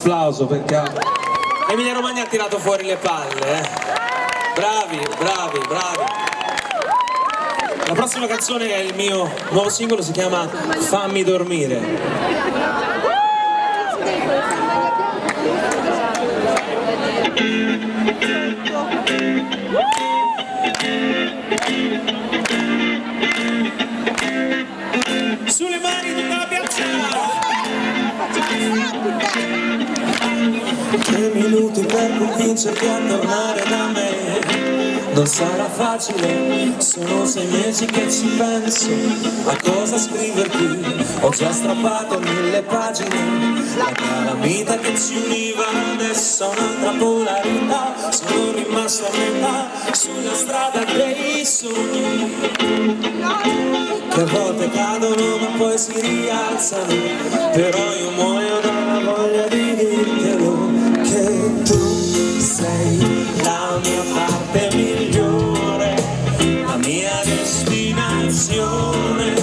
Applauso perché Emilia Romagna ha tirato fuori le palle, Bravi, bravi, bravi. La prossima canzone è il mio nuovo singolo, si chiama Fammi dormire. Sulle mani tutta la piazza. 3 minuti per convincerti a tornare da me. Non sarà facile, sono 6 mesi che ci penso a cosa scriverti. Ho già strappato 1000 pagine. La calamita che ci univa adesso ha un'altra polarità. Sono rimasto a metà sulla strada dei sogni, che a volte cadono ma poi si rialzano. Però io muoio dalla voglia di dirtelo, che tu sei la mia parte migliore, la mia destinazione,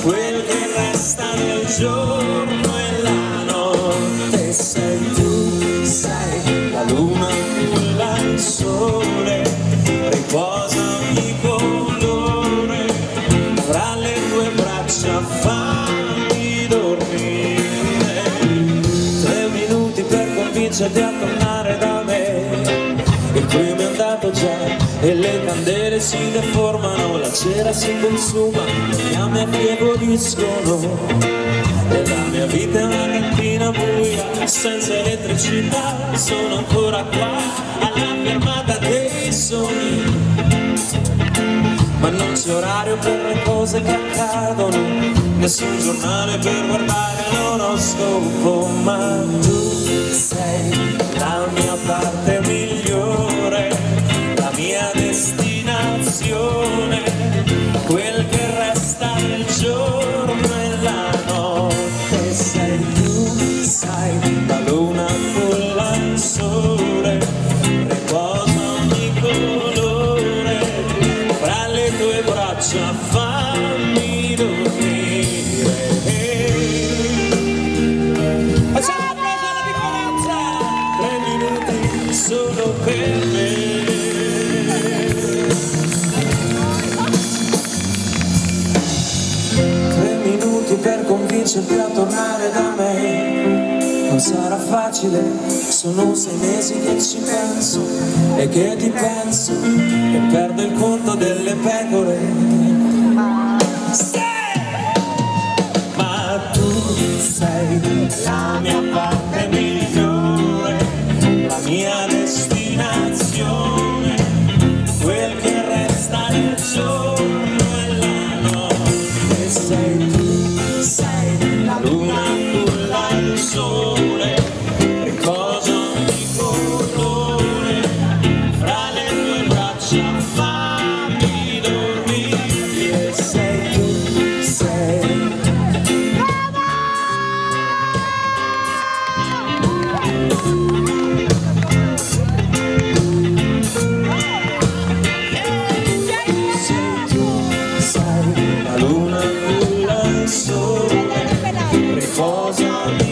quel che resta del giorno e la notte. Sei tu, sei la luna, nulla il sole, riposa ogni colore fra le tue braccia, fammi dormire. 3 minuti per convincerti a tornare da me. Il primo è andato già e le candele si deformano, la cera si consuma, le fiamme affievoliscono e la mia vita è una cantina buia senza elettricità. Sono ancora qua alla fermata dei sogni, ma non c'è orario per le cose che accadono, nessun giornale per guardare l'oroscopo. Ma tu sei la mia parte migliore, la mia destinazione, quel che resta del giorno e la notte. Sei tu, sai, la luna culla il sole, riposa ogni colore fra le tue braccia, fammi dormire. Facciamo un applauso alla piccolezza. 3 minuti solo per me. 3 minuti per convincerti a tornare da me. Non sarà facile, sono 6 mesi che ci penso e che ti penso e perdo il conto delle pecore. Ma tu sei la mia parte migliore, la mia destinazione, quel che resta del giorno e la notte. Sei tu, sei la luna, culla il sole, riposa ogni colore fra le tue braccia, fammi dormire. Sei tu, sei la luna, culla il sole, riposa ogni